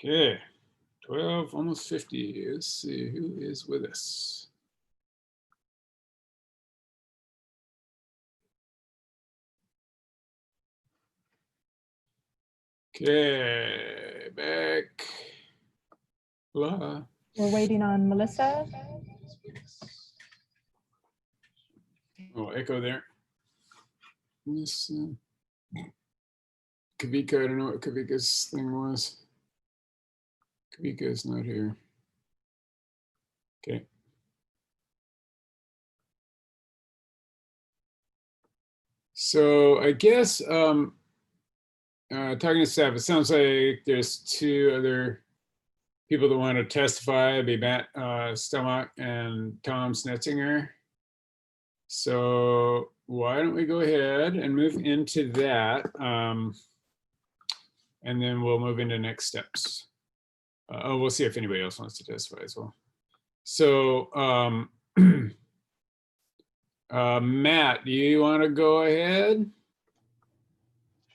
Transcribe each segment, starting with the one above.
Okay, 12, almost 50. Let's see who is with us. Okay, back. Blah. We're waiting on Melissa. Oh, echo there. This, Kavika, I don't know what Kavika's thing was. Kavika is not here. Okay. So I guess talking to staff, it sounds like there's two other people that want to testify. It'd be Matt Stelmach and Tom Snetzinger. So why don't we go ahead and move into that, and then we'll move into next steps. We'll see if anybody else wants to testify as well. So Matt, do you want to go ahead?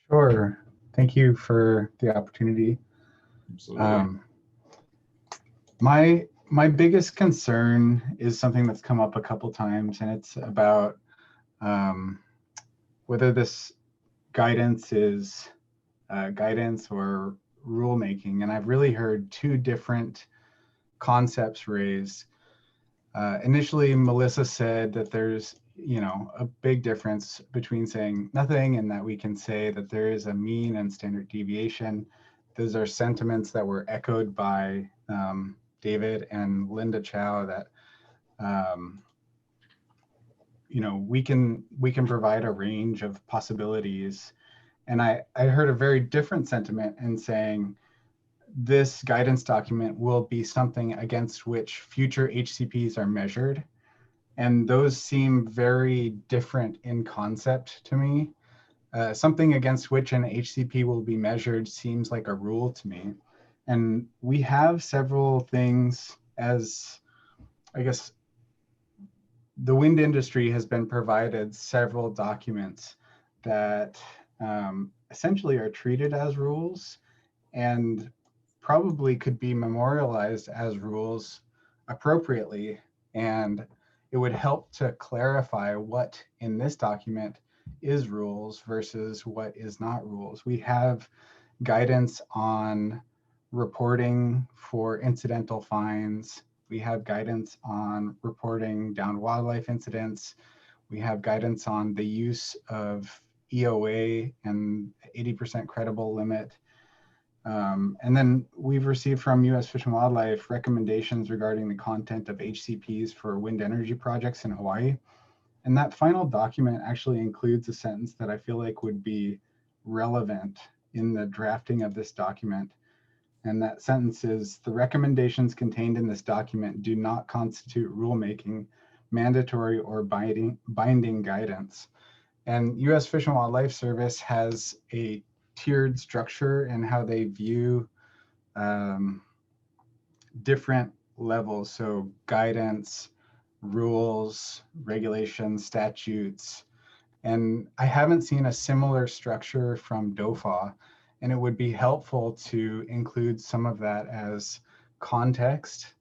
Sure. Thank you for the opportunity. Absolutely. My biggest concern is something that's come up a couple times, and it's about whether this guidance is guidance or rulemaking. And I've really heard two different concepts raised. Initially, Melissa said that there's a big difference between saying nothing and that we can say that there is a mean and standard deviation. Those are sentiments that were echoed by David and Linda Chow, that we can provide a range of possibilities. And I heard a very different sentiment in saying this guidance document will be something against which future HCPs are measured. And those seem very different in concept to me. Something against which an HCP will be measured seems like a rule to me. And we have several things, as I guess the wind industry has been provided several documents that essentially are treated as rules and probably could be memorialized as rules appropriately. And it would help to clarify what in this document is rules versus what is not rules. We have guidance on reporting for incidental fines. We have guidance on reporting downed wildlife incidents. We have guidance on the use of EOA and 80% credible limit. And then we've received from U.S. Fish and Wildlife recommendations regarding the content of HCPs for wind energy projects in Hawaii. And that final document actually includes a sentence that I feel like would be relevant in the drafting of this document. And that sentence is, the recommendations contained in this document do not constitute rulemaking, mandatory or binding guidance. And U.S. Fish and Wildlife Service has a tiered structure in how they view different levels. So guidance, rules, regulations, statutes. And I haven't seen a similar structure from DOFA, and it would be helpful to include some of that as context.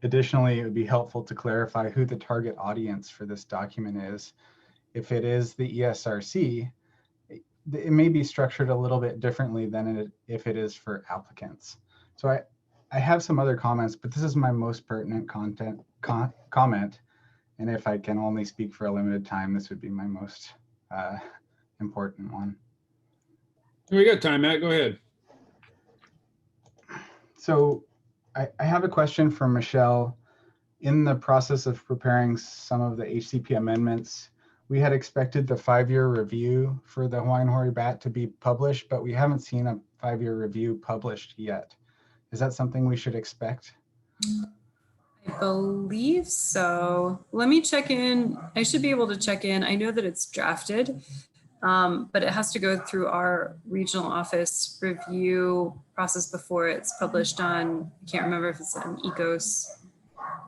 Additionally, it would be helpful to clarify who the target audience for this document is. If it is the ESRC, it may be structured a little bit differently than if it is for applicants. So I have some other comments, but this is my most pertinent comment. And if I can only speak for a limited time, this would be my most important one. We got time, Matt, go ahead. So I have a question for Michelle. In the process of preparing some of the HCP amendments, we had expected the 5-year review for the Hawaiian hoary bat to be published, but we haven't seen a 5-year review published yet. Is that something we should expect? I believe so. Let me check in. I should be able to check in. I know that it's drafted, but it has to go through our regional office review process before it's published on, I can't remember if it's on ECOS.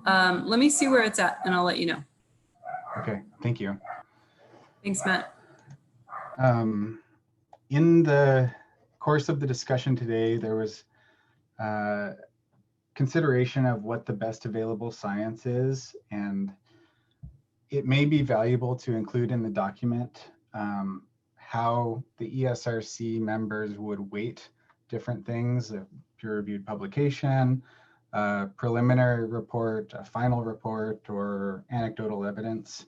Let me see where it's at and I'll let you know. Okay, thank you. Thanks, Matt. In the course of the discussion today, there was consideration of what the best available science is, and it may be valuable to include in the document how the ESRC members would weight different things, a peer-reviewed publication, a preliminary report, a final report, or anecdotal evidence.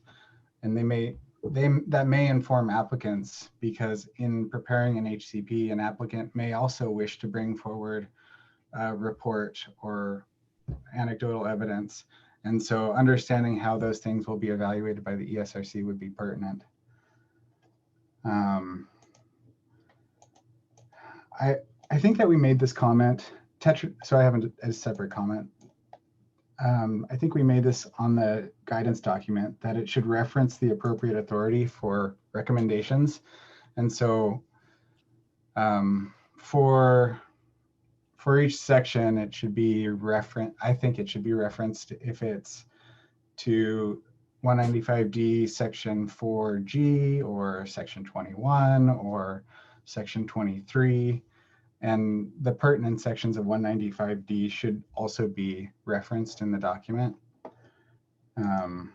And that may inform applicants, because in preparing an HCP, an applicant may also wish to bring forward a report or anecdotal evidence. And so understanding how those things will be evaluated by the ESRC would be pertinent. I think that we made this comment, so I have a separate comment. I think we made this on the guidance document, that it should reference the appropriate authority for recommendations. And so for each section, it should be I think it should be referenced if it's to 195D section 4G or section 21 or section 23. And the pertinent sections of 195D should also be referenced in the document. And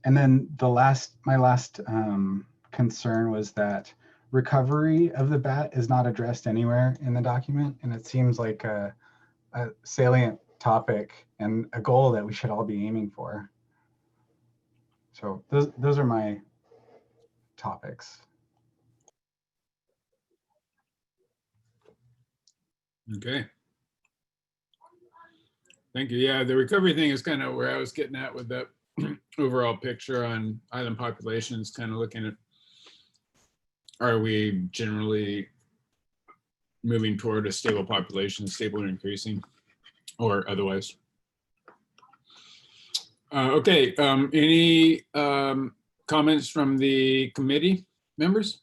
then my last concern was that recovery of the bat is not addressed anywhere in the document. And it seems like a salient topic and a goal that we should all be aiming for. So those are my topics. Okay. Thank you. Yeah, the recovery thing is kind of where I was getting at with the overall picture on island populations, kind of looking at, are we generally moving toward a stable population, stable or increasing, or otherwise? Okay, any comments from the committee members?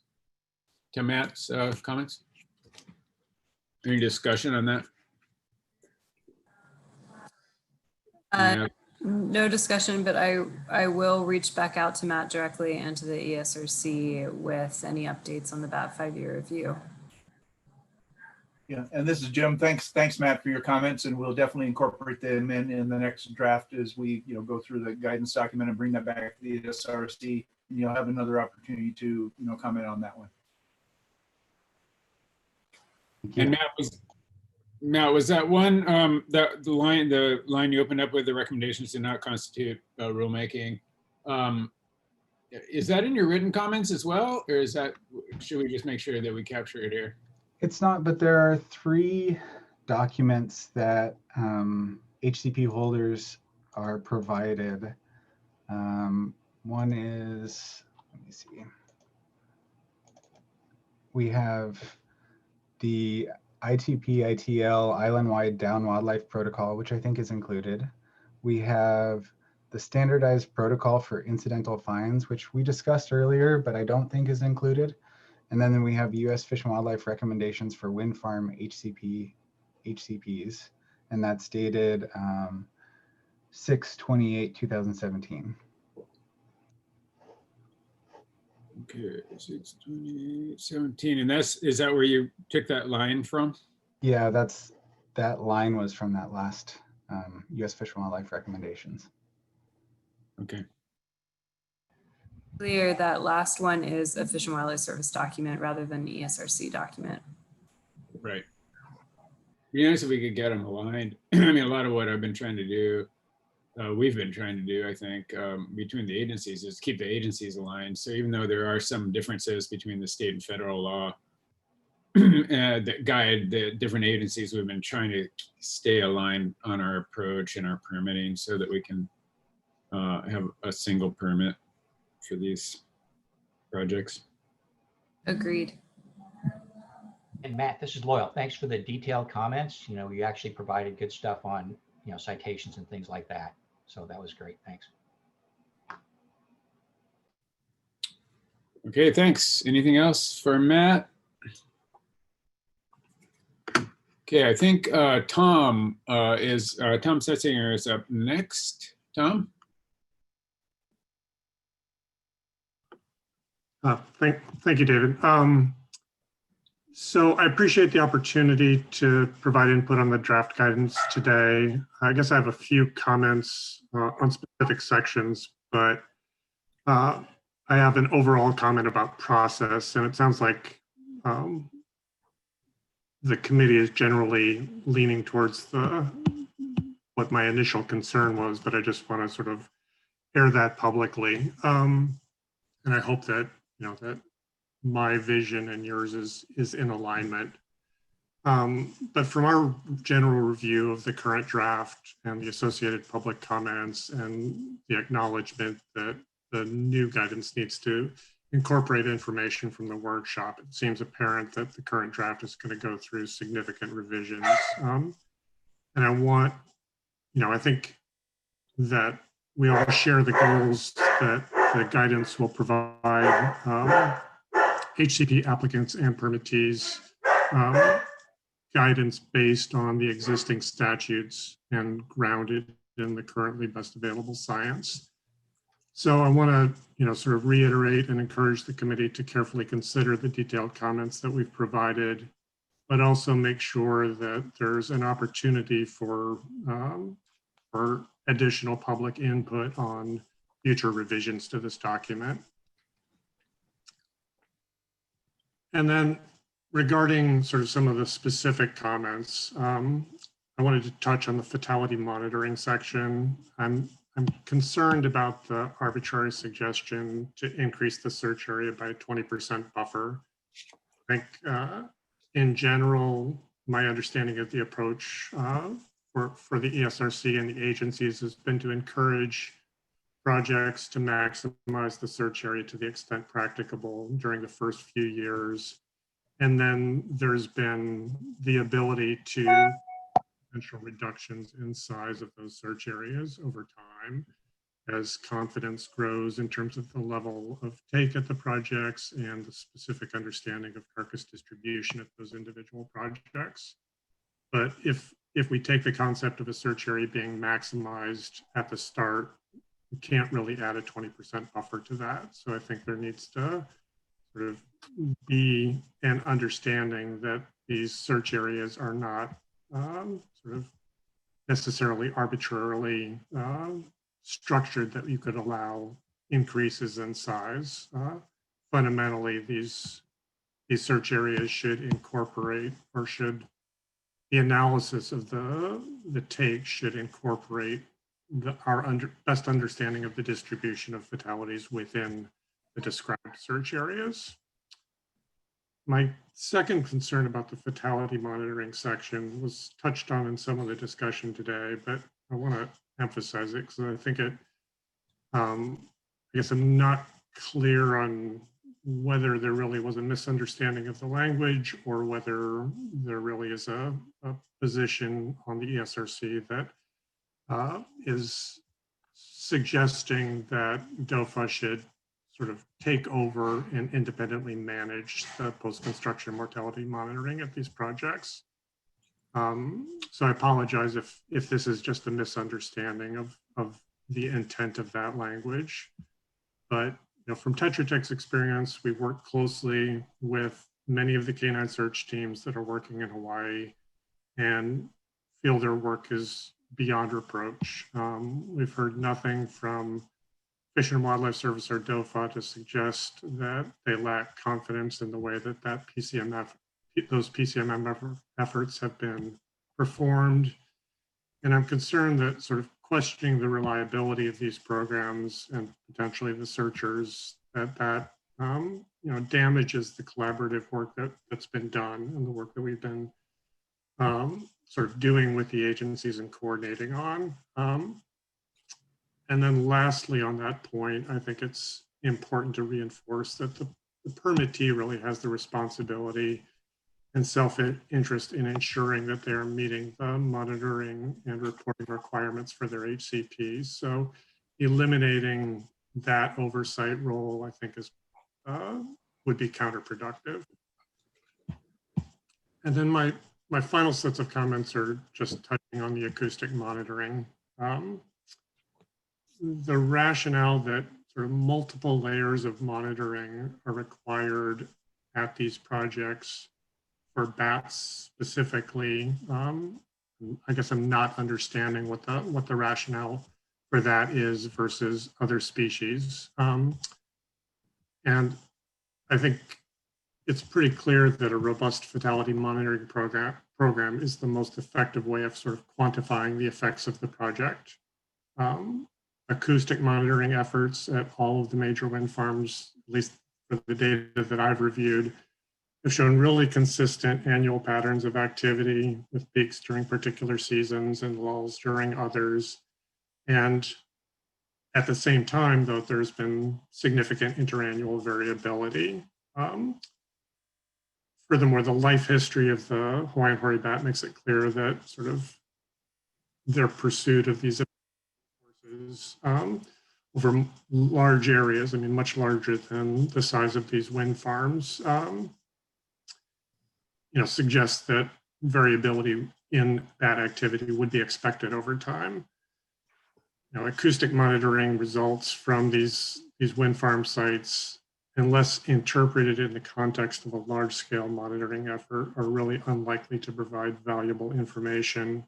To Matt's comments? Any discussion on that? Yeah. No discussion, but I will reach back out to Matt directly and to the ESRC with any updates on the BAT 5-year review. Yeah, and this is Jim. Thanks, Matt, for your comments, and we'll definitely incorporate them in the next draft as we go through the guidance document and bring that back to the ESRC. And you'll have another opportunity to comment on that one. And Matt, was that one the line you opened up with, the recommendations do not constitute rulemaking? Is that in your written comments as well, or should we just make sure that we capture it here? It's not, but there are 3 documents that HCP holders are provided. One is, let me see. We have the ITP-ITL Island-Wide Down Wildlife Protocol, which I think is included. We have the Standardized Protocol for Incidental Fines, which we discussed earlier, but I don't think is included. And then we have U.S. Fish and Wildlife recommendations for wind farm HCPs, and that's dated 6/28/2017. Okay, 6/28/17, and is that where you took that line from? Yeah, that line was from that last U.S. Fish and Wildlife recommendations. Okay. Clear that last one is a Fish and Wildlife Service document rather than an ESRC document. Right. It'd be nice if we could get them aligned. I mean, a lot of what I've been trying to do, we've been trying to do, I think, between the agencies is keep the agencies aligned. So even though there are some differences between the state and federal law that guide the different agencies, we've been trying to stay aligned on our approach and our permitting so that we can have a single permit for these projects. Agreed. And Matt, this is Loyal. Thanks for the detailed comments. You actually provided good stuff on, citations and things like that. So that was great. Thanks. Okay, thanks. Anything else for Matt? Okay, I think Tom Setzinger is up next. Tom? Thank you, David. So I appreciate the opportunity to provide input on the draft guidance today. I guess I have a few comments on specific sections, but I have an overall comment about process, and it sounds like the committee is generally leaning towards what my initial concern was, but I just want to sort of air that publicly. And I hope that, that my vision and yours is in alignment. But from our general review of the current draft and the associated public comments and the acknowledgement that the new guidance needs to incorporate information from the workshop, it seems apparent that the current draft is going to go through significant revisions. And I want, I think that we all share the goals that the guidance will provide HCP applicants and permittees guidance based on the existing statutes and grounded in the currently best available science. So I want to, sort of reiterate and encourage the committee to carefully consider the detailed comments that we've provided, but also make sure that there's an opportunity for additional public input on future revisions to this document. And then regarding sort of some of the specific comments, I wanted to touch on the fatality monitoring section. I'm concerned about the arbitrary suggestion to increase the search area by a 20% buffer. I think in general, my understanding of the approach for the ESRC and the agencies has been to encourage projects to maximize the search area to the extent practicable during the first few years. And then there's been the ability to potential reductions in size of those search areas over time as confidence grows in terms of the level of take at the projects and the specific understanding of carcass distribution at those individual projects. But if we take the concept of a search area being maximized at the start, you can't really add a 20% buffer to that. So I think there needs to sort of be an understanding that these search areas are not sort of necessarily arbitrarily structured that you could allow increases in size. Fundamentally, these search areas should incorporate, or should the analysis of the take should incorporate our best understanding of the distribution of fatalities within the described search areas. My second concern about the fatality monitoring section was touched on in some of the discussion today, but I want to emphasize it because I think it, I guess I'm not clear on whether there really was a misunderstanding of the language or whether there really is a position on the ESRC that is suggesting that DOFA should sort of take over and independently manage the post-construction mortality monitoring at these projects. So I apologize if this is just a misunderstanding of the intent of that language. But from Tetra Tech's experience, we've worked closely with many of the canine search teams that are working in Hawaii and feel their work is beyond reproach. We've heard nothing from Fish and Wildlife Service or DOFA to suggest that they lack confidence in the way that those PCMM efforts have been performed. And I'm concerned that sort of questioning the reliability of these programs and potentially the searchers, that damages the collaborative work that's been done and the work that we've been sort of doing with the agencies and coordinating on. And then lastly, on that point, I think it's important to reinforce that the permittee really has the responsibility and self-interest in ensuring that they're meeting the monitoring and reporting requirements for their HCPs. So eliminating that oversight role, I think, would be counterproductive. And then my final sets of comments are just touching on the acoustic monitoring. The rationale that sort of multiple layers of monitoring are required at these projects for bats specifically. I guess I'm not understanding what the rationale for that is versus other species. And I think it's pretty clear that a robust fatality monitoring program is the most effective way of sort of quantifying the effects of the project. Acoustic monitoring efforts at all of the major wind farms, at least for the data that I've reviewed, have shown really consistent annual patterns of activity with peaks during particular seasons and lulls during others. And at the same time, though, there's been significant interannual variability. Furthermore, the life history of the Hawaiian hoary bat makes it clear that sort of their pursuit of these forces over large areas, I mean, much larger than the size of these wind farms, suggests that variability in bat activity would be expected over time. Acoustic monitoring results from these wind farm sites, unless interpreted in the context of a large-scale monitoring effort, are really unlikely to provide valuable information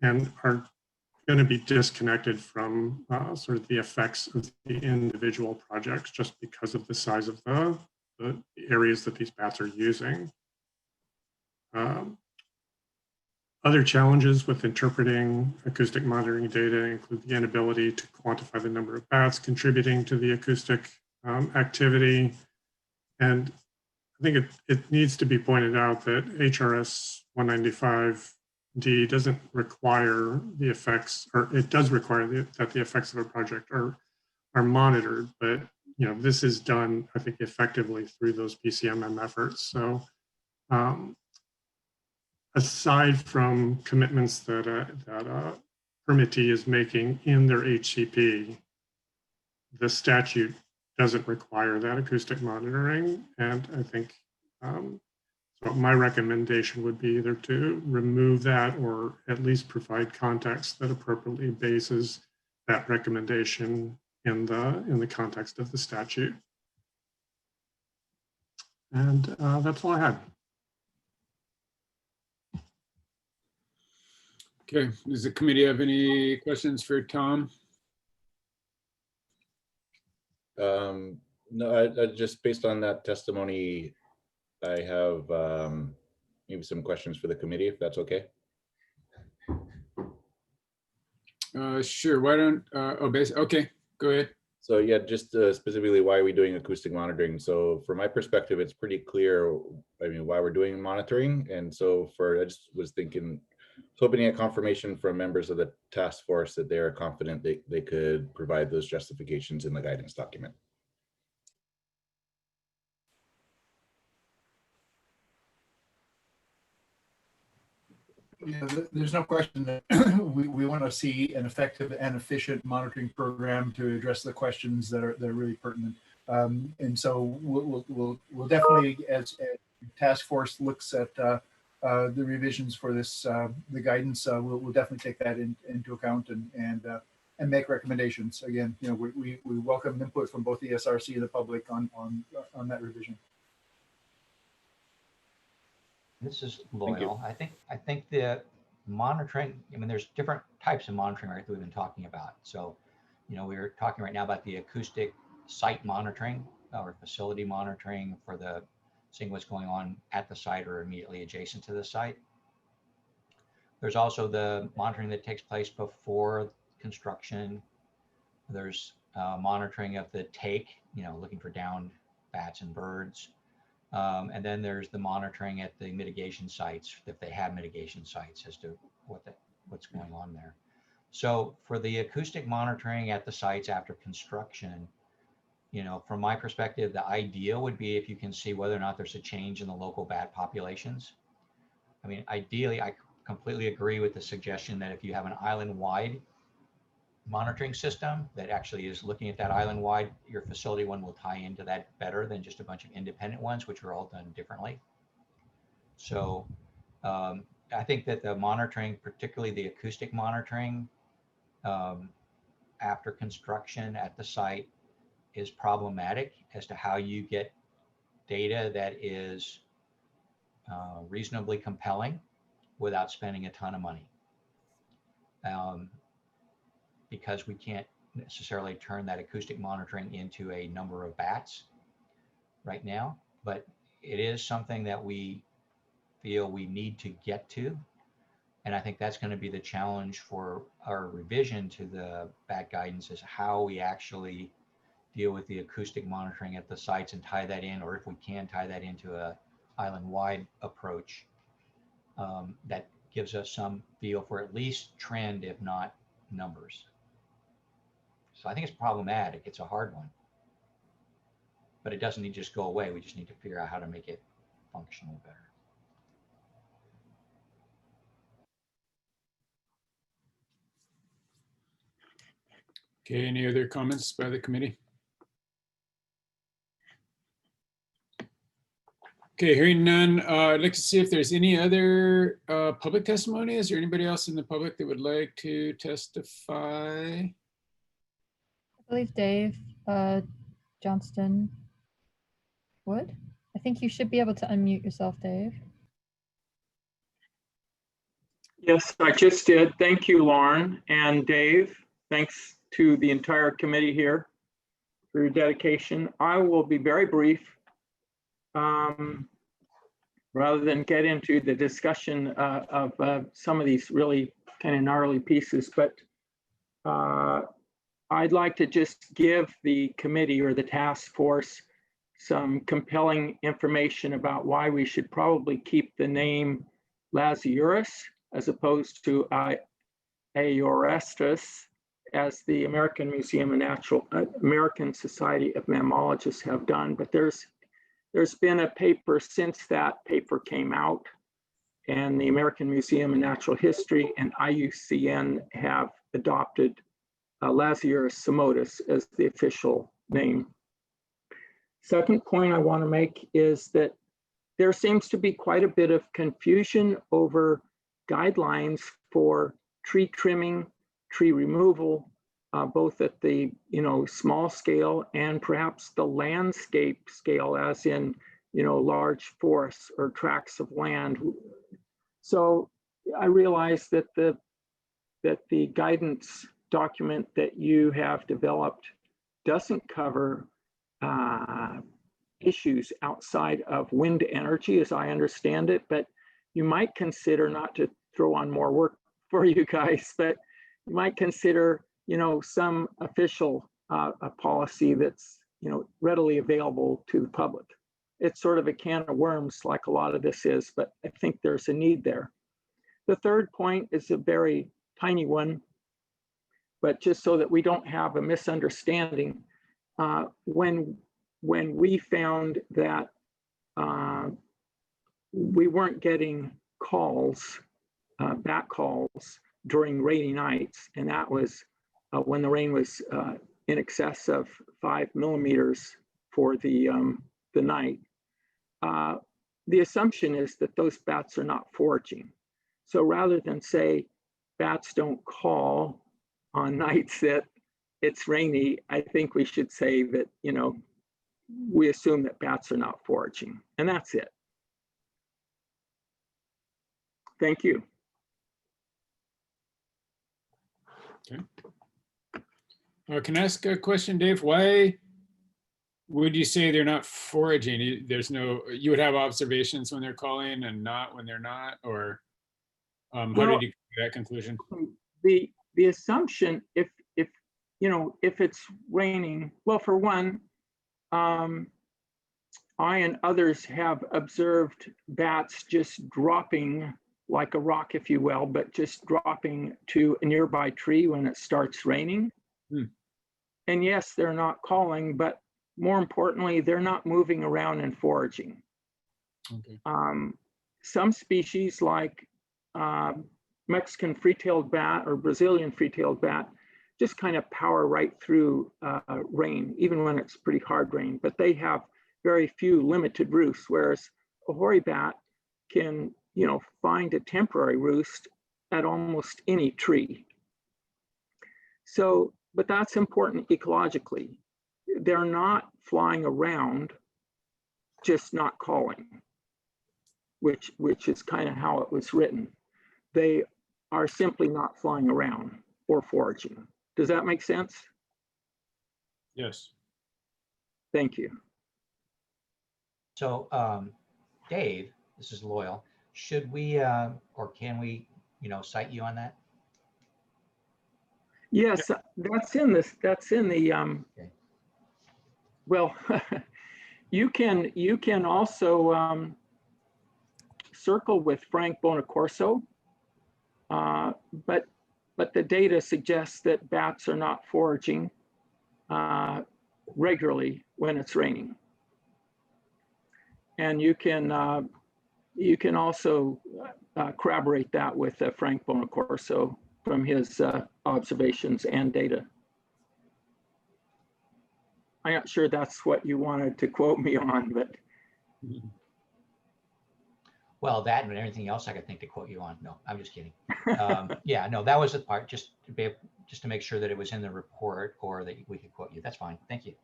and are going to be disconnected from sort of the effects of the individual projects just because of the size of the areas that these bats are using. Other challenges with interpreting acoustic monitoring data include the inability to quantify the number of bats contributing to the acoustic activity. And I think it needs to be pointed out that HRS 195D doesn't require the effects, or it does require that the effects of a project are monitored, but this is done, I think, effectively through those PCMM efforts. So aside from commitments that a permittee is making in their HCP, the statute doesn't require that acoustic monitoring. And I think, so my recommendation would be either to remove that or at least provide context that appropriately bases that recommendation in the context of the statute. And that's all I had. Okay, does the committee have any questions for Tom? No, I just based on that testimony, I have maybe some questions for the committee, if that's okay. Sure, why don't, okay, go ahead. So yeah, just specifically, why are we doing acoustic monitoring? So from my perspective, it's pretty clear, I mean, why we're doing monitoring. And so I just was hoping to get confirmation from members of the task force that they're confident they could provide those justifications in the guidance document. Yeah, there's no question that we want to see an effective and efficient monitoring program to address the questions that are really pertinent. And so we'll definitely, as task force looks at the revisions for this, the guidance, we'll definitely take that into account and make recommendations. Again, we welcome input from both the SRC and the public on that revision. This is Loyal. I think the monitoring, I mean, there's different types of monitoring, right, that we've been talking about. So, we're talking right now about the acoustic site monitoring or facility monitoring for seeing what's going on at the site or immediately adjacent to the site. There's also the monitoring that takes place before construction. There's monitoring of the take, looking for downed bats and birds. And then there's the monitoring at the mitigation sites, if they have mitigation sites, as to what's going on there. So for the acoustic monitoring at the sites after construction, from my perspective, the ideal would be if you can see whether or not there's a change in the local bat populations. I mean, ideally, I completely agree with the suggestion that if you have an island-wide monitoring system that actually is looking at that island-wide, your facility one will tie into that better than just a bunch of independent ones, which are all done differently. So I think that the monitoring, particularly the acoustic monitoring after construction at the site, is problematic as to how you get data that is reasonably compelling without spending a ton of money. Because we can't necessarily turn that acoustic monitoring into a number of bats right now, but it is something that we feel we need to get to. And I think that's going to be the challenge for our revision to the bat guidance, is how we actually deal with the acoustic monitoring at the sites and tie that in, or if we can tie that into a island-wide approach that gives us some feel for at least trend, if not numbers. So I think it's problematic. It's a hard one, but it doesn't need to just go away. We just need to figure out how to make it functional better. Okay, any other comments by the committee? Okay, hearing none, I'd like to see if there's any other public testimony. Is there anybody else in the public that would like to testify? I believe Dave Johnston would. I think you should be able to unmute yourself, Dave. Yes, I just did. Thank you, Lauren and Dave. Thanks to the entire committee here for your dedication. I will be very brief. Rather than get into the discussion of some of these really kind of gnarly pieces, but I'd like to just give the committee or the task force some compelling information about why we should probably keep the name Lasiurus as opposed to Aorestris, as the American Museum of American Society of Mammalogists have done. But there's been a paper since that paper came out, and the American Museum of Natural History and IUCN have adopted Lasiurus simotus as the official name. Second point I want to make is that there seems to be quite a bit of confusion over guidelines for tree trimming, tree removal, both at the small scale and perhaps the landscape scale, as in large forests or tracts of land. So I realize that the guidance document that you have developed doesn't cover issues outside of wind energy, as I understand it, but you might consider, not to throw on more work for you guys, but you might consider some official policy that's readily available to the public. It's sort of a can of worms, like a lot of this is, but I think there's a need there. The third point is a very tiny one, but just so that we don't have a misunderstanding, when we found that we weren't getting calls, bat calls during rainy nights, and that was when the rain was in excess of 5 millimeters for the night. The assumption is that those bats are not foraging. So rather than say bats don't call on nights that it's rainy, I think we should say that, we assume that bats are not foraging, and that's it. Thank you. Okay. Can I ask a question, Dave? Why would you say they're not foraging? You would have observations when they're calling and not when they're not, or how did you come to that conclusion? The assumption, if it's raining, well, for one, I and others have observed bats just dropping like a rock, if you will, but just dropping to a nearby tree when it starts raining. And yes, they're not calling, but more importantly, they're not moving around and foraging. Okay. Some species like Mexican free-tailed bat or Brazilian free-tailed bat just kind of power right through rain, even when it's pretty hard rain, but they have very few limited roosts, whereas a hoary bat can, find a temporary roost at almost any tree. So, but that's important ecologically. They're not flying around, just not calling. which is kind of how it was written. They are simply not flying around or foraging. Does that make sense? Yes. Thank you. So, Dave, this is Loyal. Should we, or can we, cite you on that? Yes, that's in this. That's in the. Okay. Well, you can also circle with Frank Bonacorso, but the data suggests that bats are not foraging regularly when it's raining. And you can also corroborate that with Frank Bonacorso from his observations and data. I'm not sure that's what you wanted to quote me on, but. Well, that and everything else I could think to quote you on. No, I'm just kidding. Yeah, no, that was the part, just to make sure that it was in the report or that we could quote you. That's fine. Thank you.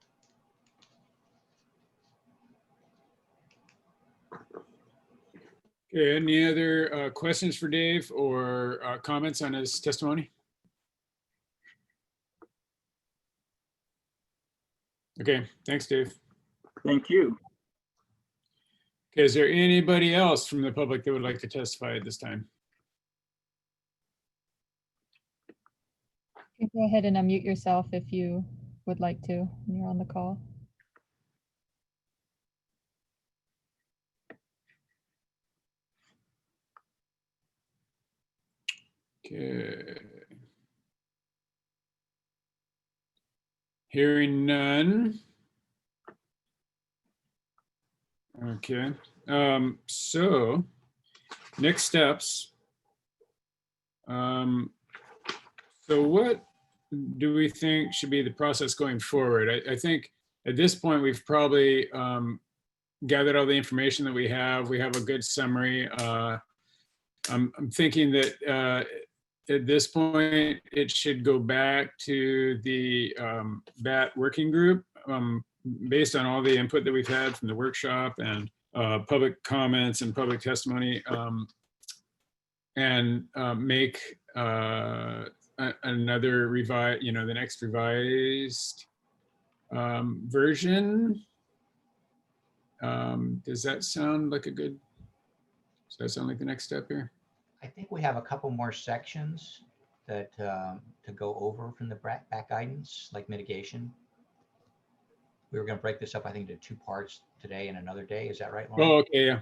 Okay, any other questions for Dave or comments on his testimony? Okay, thanks, Dave. Thank you. Okay, is there anybody else from the public that would like to testify at this time? You can go ahead and unmute yourself if you would like to when you're on the call. Okay. Hearing none. Okay, so next steps. So what do we think should be the process going forward? I think at this point, we've probably gathered all the information that we have. We have a good summary. I'm thinking that at this point, it should go back to the BAT working group based on all the input that we've had from the workshop and public comments and public testimony, and make another the next revised version. Does that sound like the next step here? I think we have a couple more sections that to go over from the back guidance, like mitigation. We were going to break this up, I think, into 2 parts today and another day. Is that right, Lauren? Oh, okay, yeah.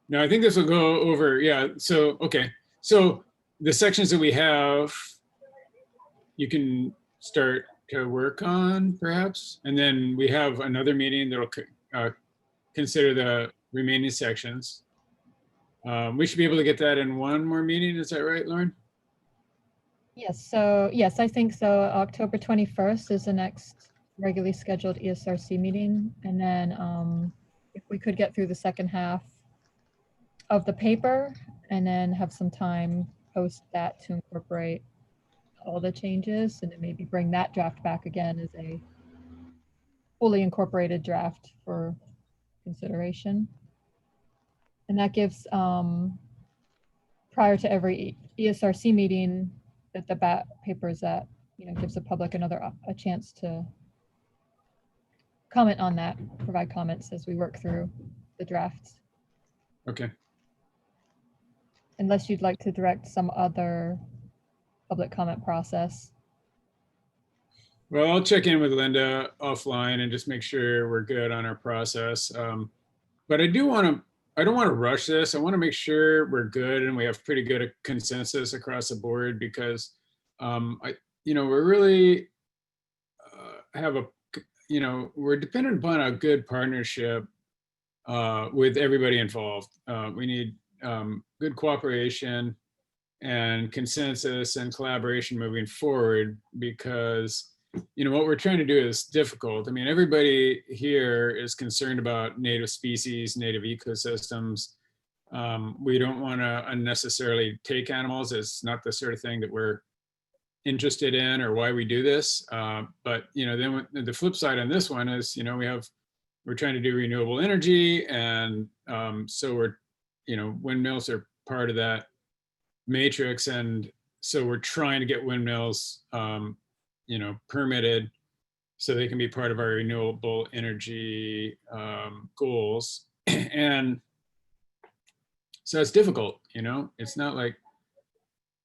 No, I think this will go over, yeah. So, okay. So the sections that we have, you can start to work on perhaps. And then we have another meeting that'll consider the remaining sections. We should be able to get that in one more meeting. Is that right, Lauren? Yes, so yes, I think so. October 21st is the next regularly scheduled ESRC meeting. And then if we could get through the second half of the paper and then have some time post that to incorporate all the changes and then maybe bring that draft back again as a fully incorporated draft for consideration. And that gives, prior to every ESRC meeting, that the BAT papers that, gives the public a chance to comment on that, provide comments as we work through the drafts. Okay. Unless you'd like to direct some other public comment process. Well, I'll check in with Linda offline and just make sure we're good on our process. But I don't want to rush this. I want to make sure we're good and we have pretty good consensus across the board because we're really we're dependent upon a good partnership with everybody involved. We need good cooperation and consensus and collaboration moving forward because what we're trying to do is difficult. I mean, everybody here is concerned about native species, native ecosystems. We don't want to unnecessarily take animals. It's not the sort of thing that we're interested in or why we do this. But then the flip side on this one is, we're trying to do renewable energy, and so we're windmills are part of that matrix. And so we're trying to get windmills, permitted so they can be part of our renewable energy goals. And so it's difficult, it's not like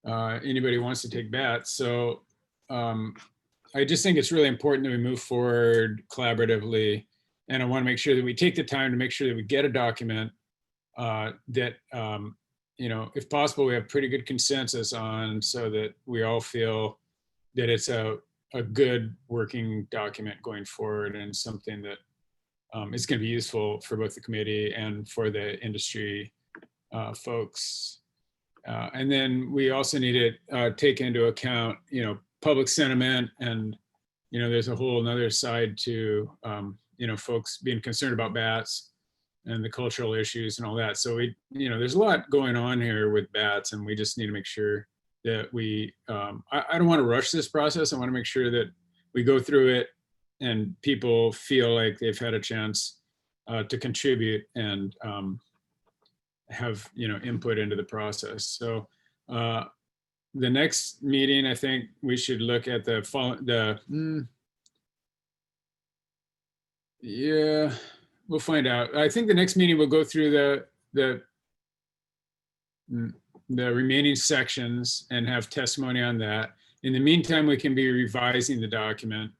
anybody wants to take bats. So I just think it's really important that we move forward collaboratively. And I want to make sure that we take the time to make sure that we get a document that, if possible, we have pretty good consensus on, so that we all feel that it's a good working document going forward, and something that is going to be useful for both the committee and for the industry folks. And then we also need to take into account, public sentiment, and, there's a whole nother side to, folks being concerned about bats and the cultural issues and all that. So there's a lot going on here with bats, and we just need to make sure that we, I don't want to rush this process. I want to make sure that we go through it and people feel like they've had a chance to contribute and have, input into the process. So the next meeting, I think we should look at yeah, we'll find out. I think the next meeting we'll go through the remaining sections and have testimony on that. In the meantime, we can be revising the document.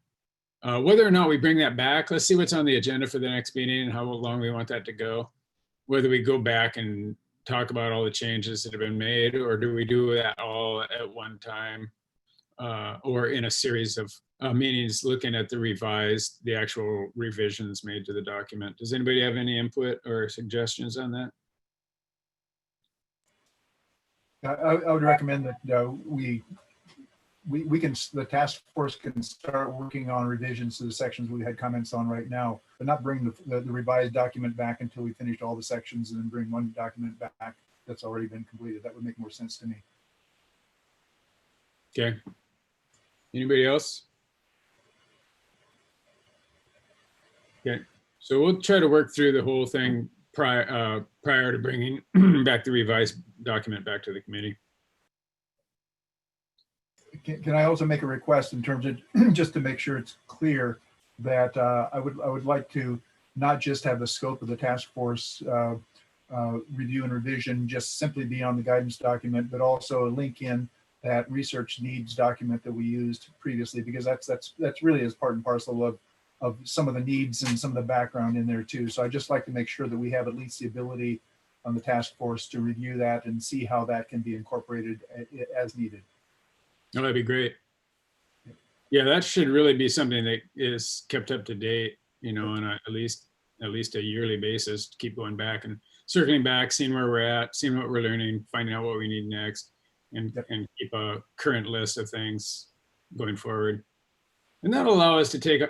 Whether or not we bring that back, let's see what's on the agenda for the next meeting and how long we want that to go. Whether we go back and talk about all the changes that have been made, or do we do that all at one time, or in a series of meetings looking at the actual revisions made to the document. Does anybody have any input or suggestions on that? I would recommend that the task force can start working on revisions to the sections we had comments on right now, but not bring the revised document back until we finished all the sections, and then bring one document back that's already been completed. That would make more sense to me. Okay. Anybody else? Okay, so we'll try to work through the whole thing prior to bringing back the revised document back to the committee. Can I also make a request in terms of, just to make sure it's clear, that I would like to not just have the scope of the task force review and revision just simply be on the guidance document, but also link in that research needs document that we used previously, because that's really is part and parcel of some of the needs and some of the background in there too. So I just like to make sure that we have at least the ability on the task force to review that and see how that can be incorporated as needed. Oh, that'd be great. Yeah, that should really be something that is kept up to date, on at least a yearly basis, to keep going back and circling back, seeing where we're at, seeing what we're learning, finding out what we need next, and keep a current list of things going forward. And that'll allow us to take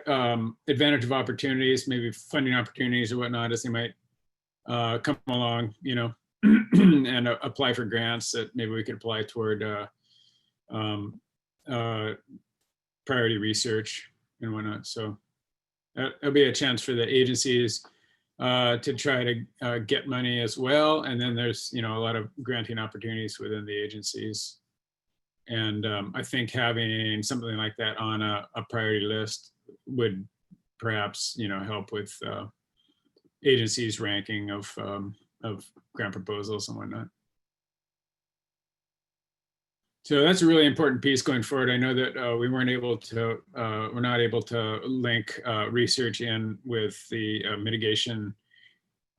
advantage of opportunities, maybe funding opportunities or whatnot, as they might come along, and apply for grants that maybe we could apply toward priority research and whatnot. So that'll be a chance for the agencies to try to get money as well. And then there's, a lot of granting opportunities within the agencies. And I think having something like that on a priority list would perhaps, help with agencies' ranking of grant proposals and whatnot. So that's a really important piece going forward. I know that we're not able to link research in with the mitigation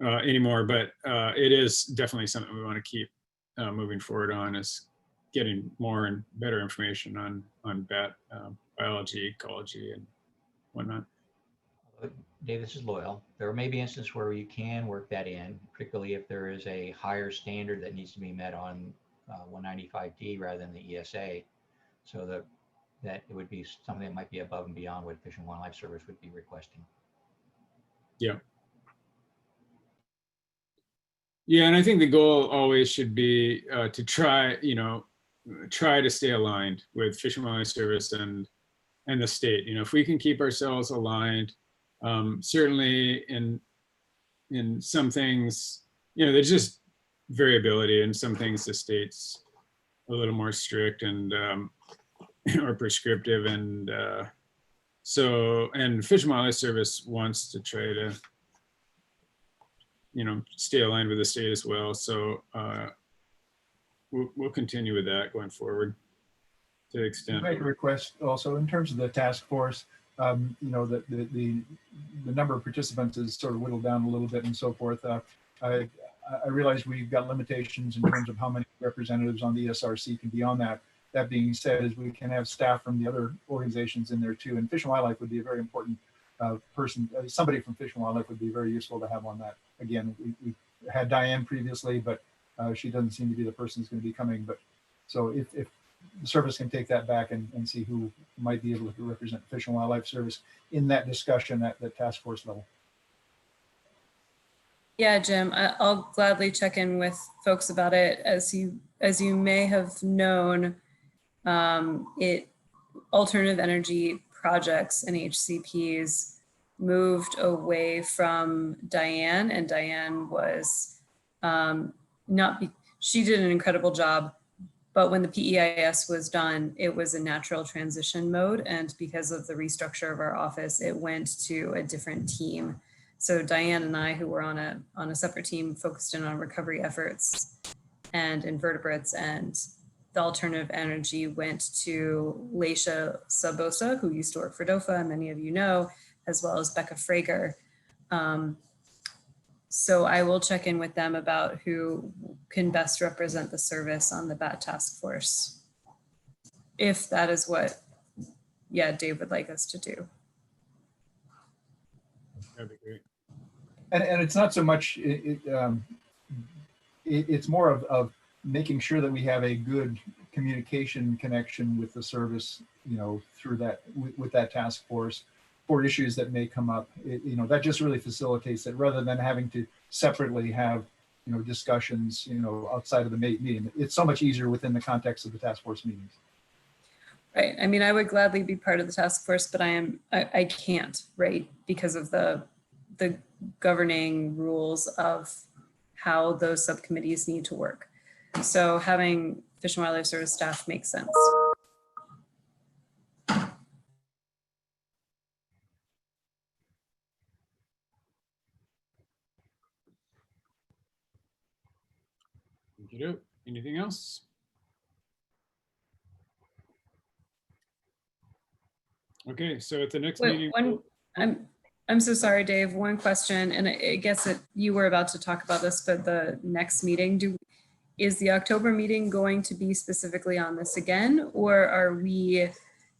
anymore, but it is definitely something we want to keep moving forward on, is getting more and better information on bat biology, ecology, and whatnot. Dave, this is Loyal. There may be instances where you can work that in, particularly if there is a higher standard that needs to be met on 195D rather than the ESA, so that it would be something that might be above and beyond what Fish and Wildlife Service would be requesting. Yeah. Yeah, and I think the goal always should be to try to stay aligned with Fish and Wildlife Service and the state. If we can keep ourselves aligned, certainly in some things, there's just variability. In some things, the state's a little more strict and or prescriptive, and and Fish and Wildlife Service wants to try to, stay aligned with the state as well. So we'll continue with that going forward to the extent. Make a request also in terms of the task force. The number of participants is sort of whittled down a little bit and so forth. I realize we've got limitations in terms of how many representatives on the ESRC can be on that. That being said, is we can have staff from the other organizations in there too. And Fish and Wildlife would be a very important person. Somebody from Fish and Wildlife would be very useful to have on that. Again, we had Diane previously, but she doesn't seem to be the person who's going to be coming. But so if the service can take that back and see who might be able to represent Fish and Wildlife Service in that discussion at the task force level. Yeah, Jim, I'll gladly check in with folks about it. As you may have known, alternative energy projects and HCPs moved away from Diane, and Diane was she did an incredible job, but when the PEIS was done, it was a natural transition mode, and because of the restructure of our office, it went to a different team. So Diane and I, who were on a separate team, focused in on recovery efforts and invertebrates, and the alternative energy went to Leisha Sabosa, who used to work for DOFA, and many of you know, as well as Becca Frager. So I will check in with them about who can best represent the service on the BAT task force, if that is what, Dave would like us to do. That'd be great. And it's not so much, it's more of making sure that we have a good communication connection with the service, through that, with that task force for issues that may come up. That just really facilitates it rather than having to separately have, discussions, outside of the meeting. It's so much easier within the context of the task force meetings. Right. I mean, I would gladly be part of the task force, but I can't, right? Because of the governing rules of how those subcommittees need to work. So having Fish and Wildlife Service staff makes sense. Anything else? Okay, so at the next meeting. I'm so sorry, Dave. One question, and I guess that you were about to talk about this, but the next meeting, is the October meeting going to be specifically on this again, or are we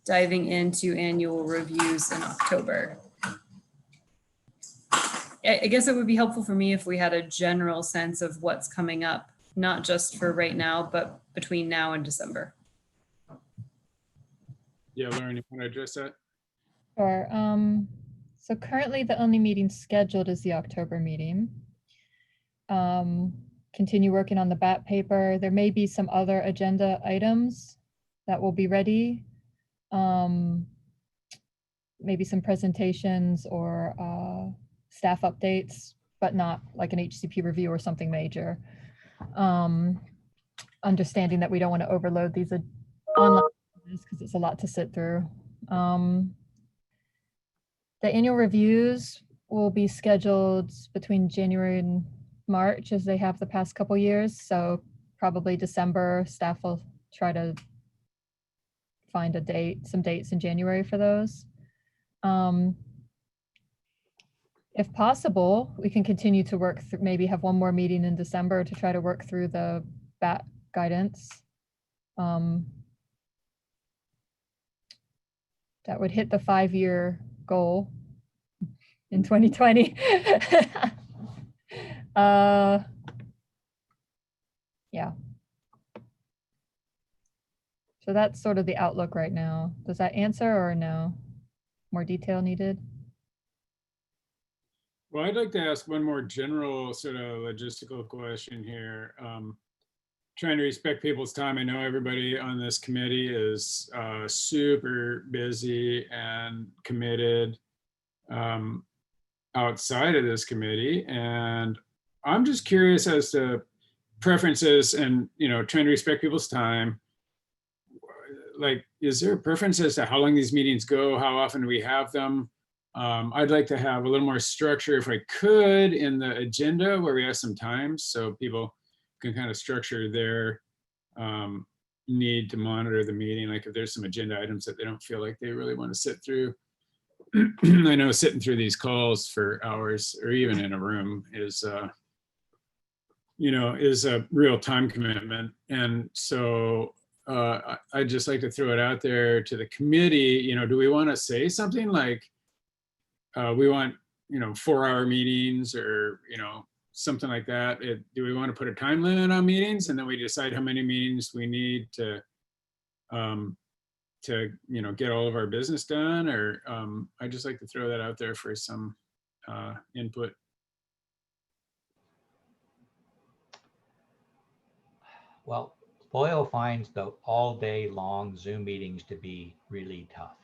diving into annual reviews in October? I guess it would be helpful for me if we had a general sense of what's coming up, not just for right now, but between now and December. Yeah, Lauren, you want to address that? Sure. So currently the only meeting scheduled is the October meeting. Continue working on the BAT paper. There may be some other agenda items that will be ready. Maybe some presentations or staff updates, but not like an HCP review or something major. Understanding that we don't want to overload these online because it's a lot to sit through. The annual reviews will be scheduled between January and March, as they have the past couple years. So probably December, staff will try to find some dates in January for those. If possible, we can continue to work through, maybe have one more meeting in December to try to work through the BAT guidance. That would hit the 5-year goal in 2020. Yeah. So that's sort of the outlook right now. Does that answer or no? More detail needed? Well, I'd like to ask one more general sort of logistical question here. Trying to respect people's time. I know everybody on this committee is super busy and committed outside of this committee. And I'm just curious as to preferences and, trying to respect people's time. Like, is there a preference as to how long these meetings go? How often do we have them? I'd like to have a little more structure if I could in the agenda where we have some time so people can kind of structure their need to monitor the meeting. Like if there's some agenda items that they don't feel like they really want to sit through. I know sitting through these calls for hours or even in a room is a real time commitment. And so I'd just like to throw it out there to the committee, do we want to say something like, we want, 4-hour meetings or, something like that? Do we want to put a time limit on meetings and then we decide how many meetings we need to get all of our business done? Or I'd just like to throw that out there for some input. Well, Loyal finds the all day long Zoom meetings to be really tough.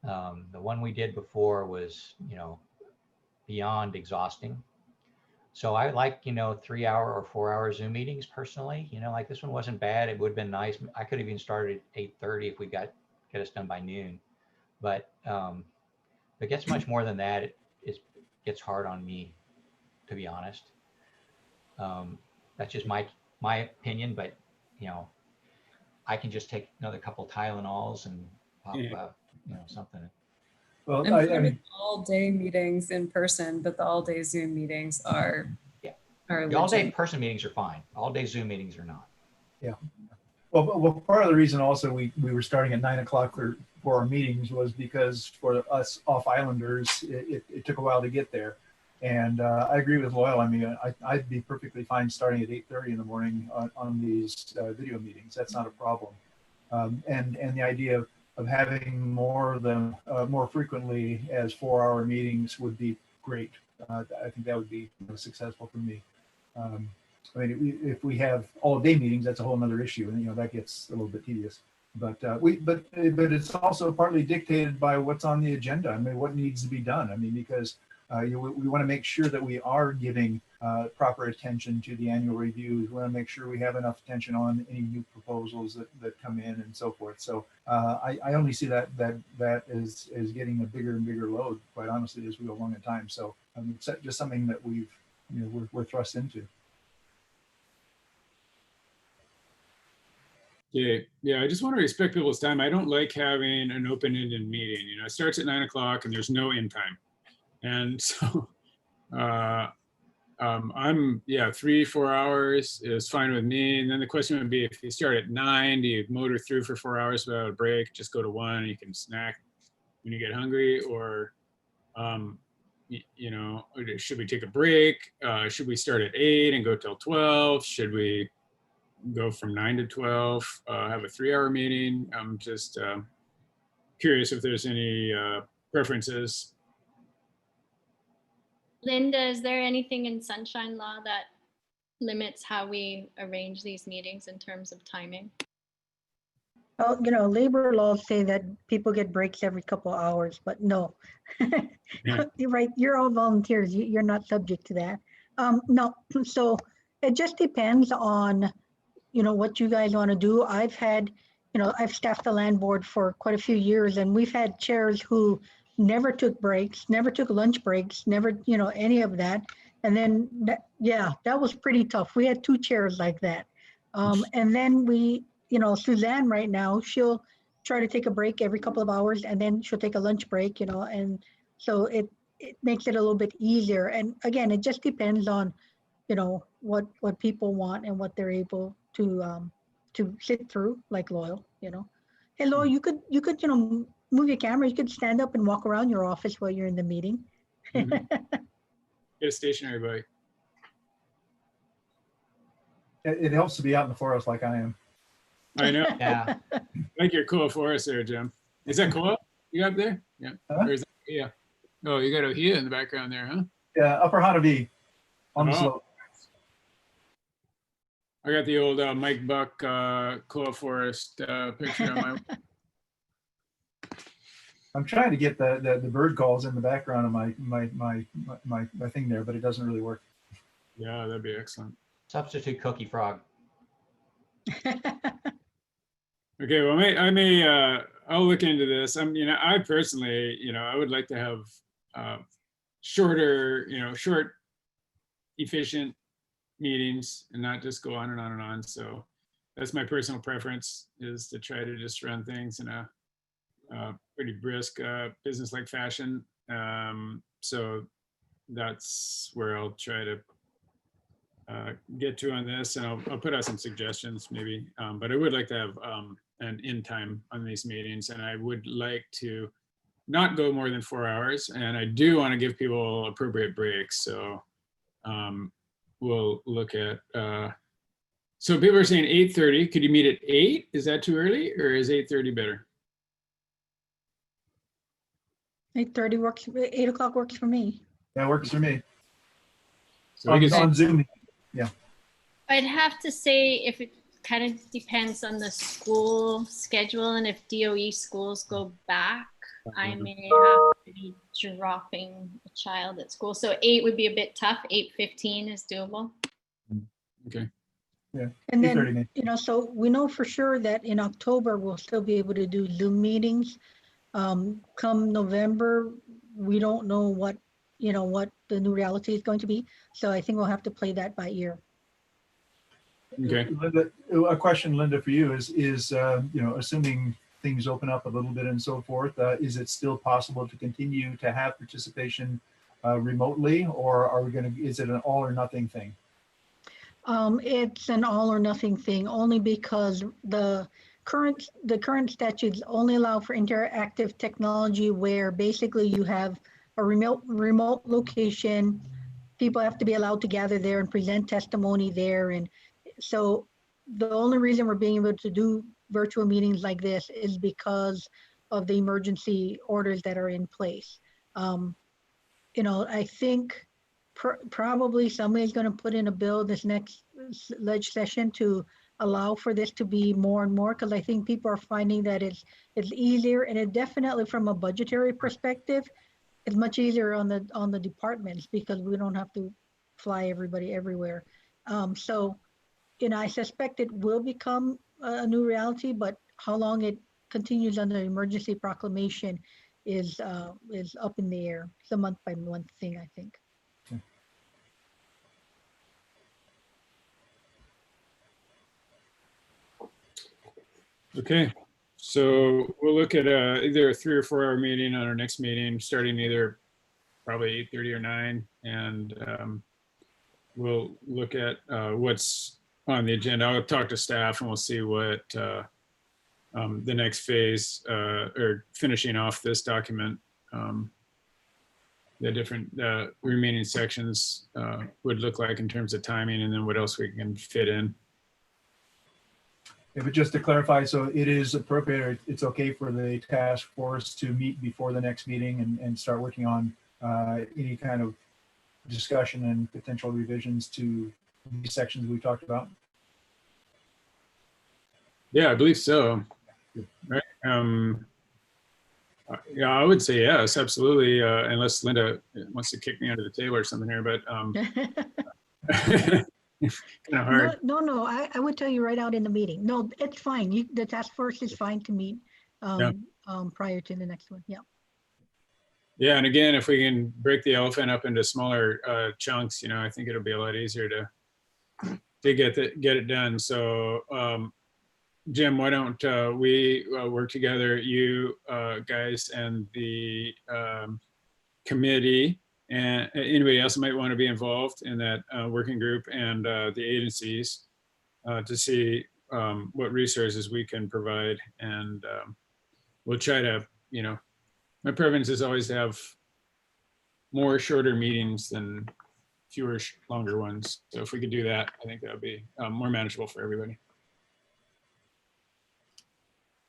The one we did before was, beyond exhausting. So I like, 3-hour or 4-hour Zoom meetings personally, like this one wasn't bad. It would have been nice. I could have even started at 8:30 if we get us done by noon. But if it gets much more than that, it gets hard on me, to be honest. That's just my opinion, but I can just take another couple Tylenols and pop something. Well, I'm I fine mean, with all day meetings in person, but the all day Zoom meetings are The all day legit. person meetings are fine. All day Zoom meetings are not. well, part of the reason also we were starting at 9 o'clock for our meetings was because for us off islanders, it took a while to get there. And I agree with Loyal. I mean, I'd be perfectly fine starting at 8:30 in the morning on these video meetings. That's not a problem. And the idea of having more of them more frequently as 4-hour meetings would be great. I think that would be successful for me. I mean, if we have all day meetings, that's a whole nother issue, and that gets a little bit tedious. But it's also partly dictated by what's on the agenda. I mean, what needs to be done. I mean, because we want to make sure that we are giving proper attention to the annual reviews. We want to make sure we have enough attention on any new proposals that come in and so forth. So I only see that as getting a bigger and bigger load, quite honestly, as we go along in time. So it's just something that we're thrust into. Yeah, I just want to respect people's time. I don't like having an open-ended meeting. It starts at 9 o'clock and there's no end time. And so I'm 3-4 hours is fine with me. And then the question would be, if you start at 9, do you motor through for 4 hours without a break? Just go to 1 and you can snack when you get hungry, or should we take a break? Should we start at 8 and go till 12? Should we go from 9 to 12, have a 3-hour meeting? I'm just curious if there's any preferences. Linda, is there anything in Sunshine Law that limits how we arrange these meetings in terms of timing? Oh, labor laws say that people get breaks every couple of hours, but no. Yeah. You're right. You're all volunteers. You're not subject to that. No. So it just depends on, what you guys want to do. I've staffed the land board for quite a few years, and we've had chairs who never took breaks, never took lunch breaks, never, any of that. And then, that was pretty tough. We had 2 chairs like that. And then we, Suzanne right now, she'll try to take a break every couple of hours, and then she'll take a lunch break, and so it makes it a little bit easier. And again, it just depends on, what people want and what they're able to sit through, like Loyal, Hey, Loyal, you could, move your camera. You could stand up and walk around your office while you're in the meeting. Mhm. Get a stationary bike. It helps to be out in the forest like I am. I know. Yeah. I like your cool forest there, Jim. Is that cool? You up there? Yeah. Huh? Or is that, yeah. Oh, you got Ohia in the background there, huh? Yeah, Upper Hanabi on the Oh. slope. I got the old Mike Buck Koa Forest picture on my. I'm trying to get the bird calls in the background of my thing there, but it doesn't really work. Yeah, that'd be excellent. Substitute Cookie Frog. Okay, well, I'll look into this. I personally, I would like to have shorter, short, efficient meetings and not just go on and on and on. So that's my personal preference, is to try to just run things in a pretty brisk business-like fashion. So that's where I'll try to get to on this, and I'll put out some suggestions maybe, but I would like to have an end time on these meetings, and I would like to not go more than 4 hours, and I do want to give people appropriate breaks. So we'll look at, so people are saying 8:30. Could you meet at 8? Is that too early, or is 8:30 better? 8:30 works, 8 o'clock works for me. That works for me. So I guess On Zoom. I'd have to say if it kind of depends on the school schedule, and if DOE schools go back, I may have to be dropping a child at school. So 8 would be a bit tough. 8:15 is doable. Okay. Yeah. And 8:30 then, so we know for sure that in October, we'll still be able to do Zoom meetings. Come November, we don't know what the new reality is going to be. So I think we'll have to play that by ear. Okay. Linda, a question, Linda, for you is assuming things open up a little bit and so forth, is it still possible to continue to have participation remotely, or is it an all or nothing thing? It's an all or nothing thing, only because the current statutes only allow for interactive technology where basically you have a remote location. People have to be allowed to gather there and present testimony there. And so the only reason we're being able to do virtual meetings like this is because of the emergency orders that are in place. I think probably somebody's going to put in a bill this next leg session to allow for this to be more and more, because I think people are finding that it's easier, and it definitely, from a budgetary perspective, it's much easier on the departments, because we don't have to fly everybody everywhere. So I suspect it will become a new reality, but how long it continues under emergency proclamation is up in the air. It's a month by month thing, I think. Okay, so we'll look at either a 3 or 4 hour meeting on our next meeting, starting either probably 8:30 or 9, and we'll look at what's on the agenda. I'll talk to staff and we'll see what the next phase, or finishing off this document, the different remaining sections would look like in terms of timing, and then what else we can fit in. Yeah, but just to clarify, so it is appropriate, it's okay for the task force to meet before the next meeting and start working on any kind of discussion and potential revisions to these sections we talked about? Yeah, I believe so. Right. Yeah, I would say yes, absolutely. Unless Linda wants to kick me under the table or something here, but kind of hard. No, I would tell you right out in the meeting. No, it's fine. The task force is fine to meet prior to the next one. Yeah. Yeah, and again, if we can break the elephant up into smaller chunks, I think it'll be a lot easier to get it done. So, Jim, why don't we work together, you guys and the committee, and anybody else who might want to be involved in that working group, and the agencies to see what resources we can provide. And we'll try to, my preference is always to have more shorter meetings than fewer longer ones. So if we could do that, I think that would be more manageable for everybody.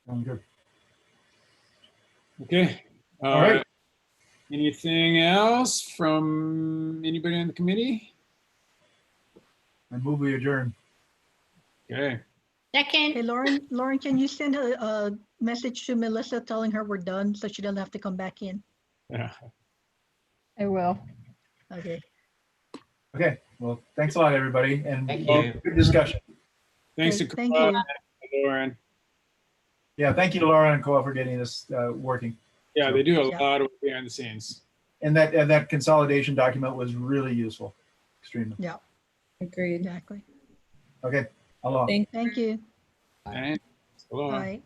Sounds good. Okay. All right. Anything else from anybody on the committee? I move we adjourn. Okay. Second. Hey, Lauren, can you send a message to Melissa telling her we're done so she doesn't have to come back in? Yeah. I will. Okay. Okay, Well, thanks a lot, everybody, and Thank you. good discussion. Thanks to Great, thank Carl you. and Lauren. Yeah, thank you to Laura and Coa for getting this working. Yeah, they do a Yeah. lot of work behind the scenes. And that consolidation document was really useful, extremely. Agreed. Exactly. Okay, aloha. Thank Thank you. Thanks. Aloha. Bye.